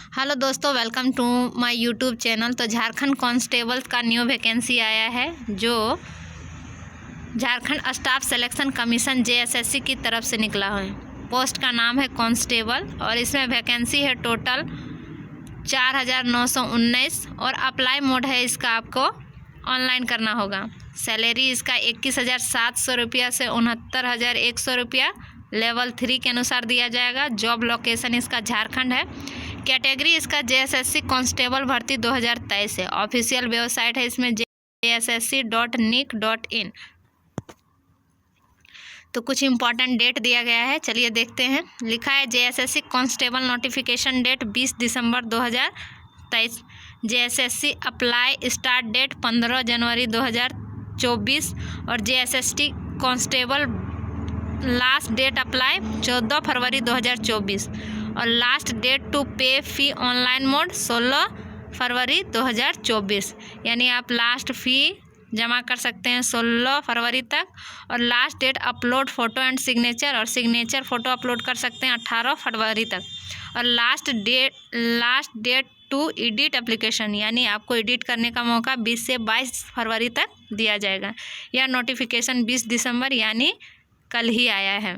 Hello दोस्तों, welcome to my YouTube channel. तो Jharkhand constable का न्यू वैकेंसी आया है जो Jharkhand staff selection commission JSSC की तरफ से निकला है। पोस्ट का नाम है कांस्टेबल और इसमें वैकेंसी है टोटल 4919 और अप्लाई मोड है इसका आपको ऑनलाइन करना होगा। सैलरी इसका 21,700 रुपया से 69,100 रुपया लेवल 3 के अनुसार दिया जाएगा। जॉब लोकेशन इसका झारखंड है। कैटेगरी इसका JSSC कांस्टेबल भर्ती 2023 है। ऑफिशियल वेबसाइट है इसमें jssc.nic.in। तो कुछ इम्पॉर्टेंट डेट दिया गया है, चलिए देखते हैं। लिखा है JSSC कांस्टेबल नोटिफिकेशन डेट 20 दिसंबर 2023। JSSC अप्लाई स्टार्ट डेट 15 जनवरी 2024 और JSSC constable last date apply 14 फरवरी 2024 और लास्ट डेट टू पे फ़ी ऑनलाइन मोड 16 फरवरी 2024। यानी आप लास्ट फ़ी जमा कर सकते हैं 16 फरवरी तक और last date upload photo and signature और सिग्नेचर फ़ोटो अपलोड कर सकते हैं 18 फरवरी तक और last date to edit application, यानी आपको एडिट करने का मौका 20 से 22 फरवरी तक दिया जाएगा। यह नोटिफिकेशन 20 दिसंबर यानी कल ही आया है।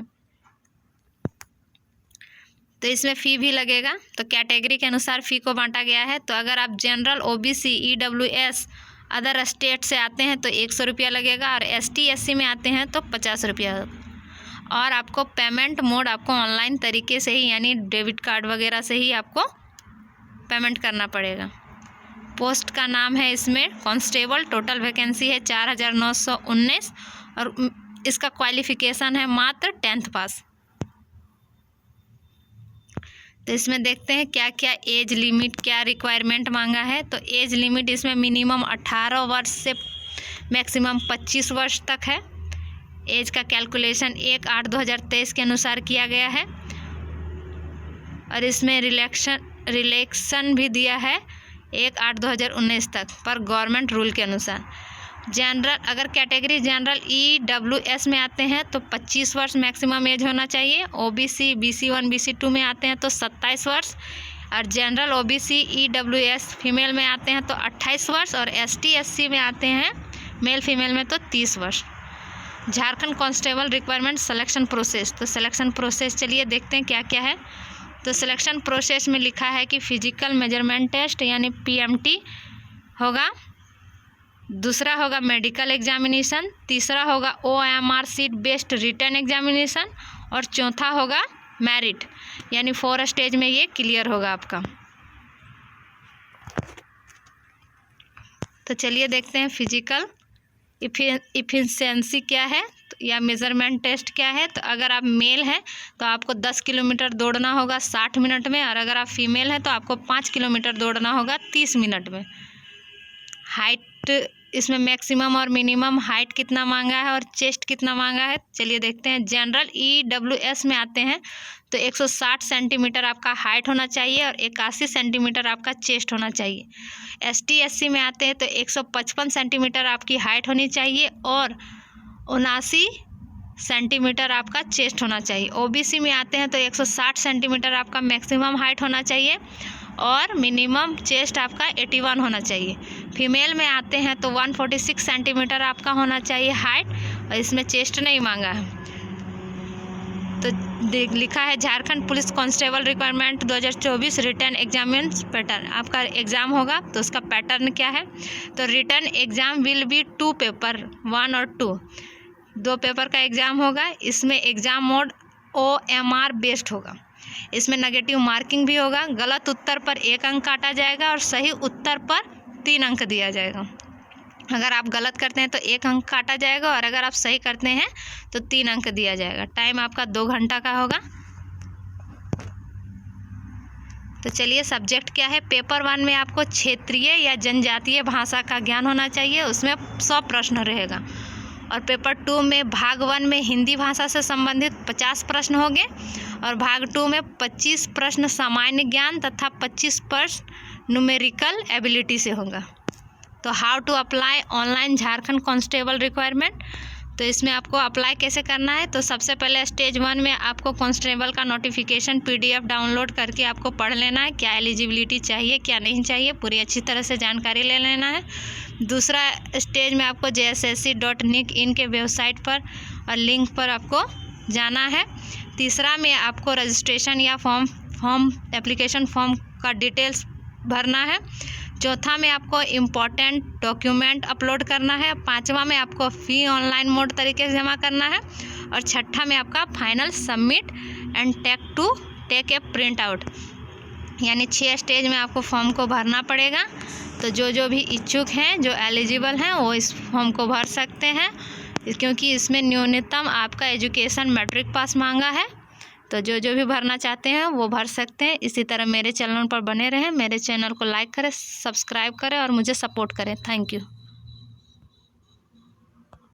तो इसमें फ़ी भी लगेगा। तो कैटेगरी के अनुसार फ़ी को बांटा गया है। तो अगर आप general OBC EWS other state से आते हैं तो 100 रुपया लगेगा और ST SC में आते हैं तो 50 रुपया। और आपको पेमेंट मोड आपको ऑनलाइन तरीके से ही यानी डेबिट कार्ड वगैरह से ही आपको पेमेंट करना पड़ेगा। पोस्ट का नाम है इसमें कांस्टेबल। टोटल वैकेंसी है 4919 और इसका क्वालिफ़िकेशन है मात्र 10th पास। तो इसमें देखते हैं क्या क्या एज लिमिट, क्या रिक्वायरमेंट मांगा है। तो एज लिमिट इसमें मिनिमम 18 वर्ष से मैक्सिमम 25 वर्ष तक है। एज का कैलकुलेशन 1/8/2023 के अनुसार किया गया है और इसमें रिलैक्सन भी दिया है 1/8/2019 तक पर गवर्नमेंट रूल के अनुसार। जनरल अगर कैटेगरी जनरल EWS में आते हैं तो 25 वर्ष मैक्सिमम एज होना चाहिए। OBC BC1 BC2 में आते हैं तो 27 वर्ष और जनरल OBC EWS फीमेल में आते हैं तो 28 वर्ष और ST SC में आते हैं मेल फीमेल में तो 30 वर्ष। Jharkhand constable requirement selection process. तो सिलेक्शन प्रोसेस चलिए देखते हैं क्या क्या है। तो सिलेक्शन प्रोसेस में लिखा है कि फिजिकल मेजरमेंट टेस्ट यानी PMT होगा, दूसरा होगा मेडिकल एग्जामिनेशन, तीसरा होगा OMR sheet based written examination और चौथा होगा मेरिट, यानी 4 स्टेज में ये क्लियर होगा आपका। तो चलिए देखते हैं फिजिकल इफिशिएंसी क्या है या मेज़रमेंट टेस्ट क्या है। तो अगर आप मेल हैं तो आपको 10 किलोमीटर दौड़ना होगा 60 मिनट में और अगर आप फीमेल हैं तो आपको 5 किलोमीटर दौड़ना होगा 30 मिनट में। हाइट इसमें मैक्सिमम और मिनिमम हाइट कितना मांगा है और चेस्ट कितना मांगा है चलिए देखते हैं। जनरल EWS में आते हैं तो 160 सेंटीमीटर आपका हाइट होना चाहिए और 81 सेंटीमीटर आपका चेस्ट होना चाहिए। ST SC में आते हैं तो 155 सेंटीमीटर आपकी हाइट होनी चाहिए और 79 सेंटीमीटर आपका चेस्ट होना चाहिए। OBC में आते हैं तो 160 सेंटीमीटर आपका मैक्सिमम हाइट होना चाहिए और मिनिमम चेस्ट आपका 81 होना चाहिए। फीमेल में आते हैं तो 146 सेंटीमीटर आपका होना चाहिए हाइट और इसमें चेस्ट नहीं मांगा है। तो लिखा है Jharkhand police constable requirement 2024 return examine pattern. आपका एग्ज़ाम होगा तो उसका पैटर्न क्या है। तो written exam will be 2 paper 1 और 2, 2 पेपर का एग्ज़ाम होगा। इसमें एग्ज़ाम मोड OMR बेस्ड होगा। इसमें नेगेटिव मार्किंग भी होगा। गलत उत्तर पर 1 अंक काटा जाएगा और सही उत्तर पर 3 अंक दिया जाएगा। अगर आप गलत करते हैं तो 1 अंक काटा जाएगा और अगर आप सही करते हैं तो 3 अंक दिया जाएगा। टाइम आपका 2 घंटा का होगा। तो चलिए सब्जेक्ट क्या है। पेपर 1 में आपको क्षेत्रीय या जनजातीय भाषा का ज्ञान होना चाहिए, उसमें 100 प्रश्न रहेगा। और पेपर 2 में भाग 1 में हिंदी भाषा से संबंधित 50 प्रश्न होंगे और भाग 2 में 25 प्रश्न सामान्य ज्ञान तथा 25 प्रश्न न्यूमेरिकल एबिलिटी से होगा। तो how to apply online Jharkhand constable requirement. तो इसमें आपको अप्लाई कैसे करना है, तो सबसे पहले स्टेज 1 में आपको कांस्टेबल का नोटिफिकेशन PDF डाउनलोड करके आपको पढ़ लेना है, क्या एलिजिबिलिटी चाहिए क्या नहीं चाहिए, पूरी अच्छी तरह से जानकारी ले लेना है। दूसरा स्टेज में आपको JSSC.nic.in के वेबसाइट पर और लिंक पर आपको जाना है। तीसरा में आपको रजिस्ट्रेशन या फॉर्म एप्लीकेशन फॉर्म का डिटेल्स भरना है। चौथा में आपको इम्पॉर्टेंट डॉक्यूमेंट अपलोड करना है। पांचवा में आपको फ़ी ऑनलाइन मोड तरीके से जमा करना है। और छठा में आपका final submit and take a print out, यानी 6 स्टेज में आपको फॉर्म को भरना पड़ेगा। तो जो भी इच्छुक हैं, जो एलिजिबल हैं, वो इस फॉर्म को भर सकते हैं, क्योंकि इसमें न्यूनतम आपका एजुकेशन मैट्रिक पास मांगा है। तो जो भी भरना चाहते हैं वो भर सकते हैं। इसी तरह मेरे चैनल पर बने रहें, मेरे चैनल को लाइक करें, सब्सक्राइब करें और मुझे सपोर्ट करें। Thank you.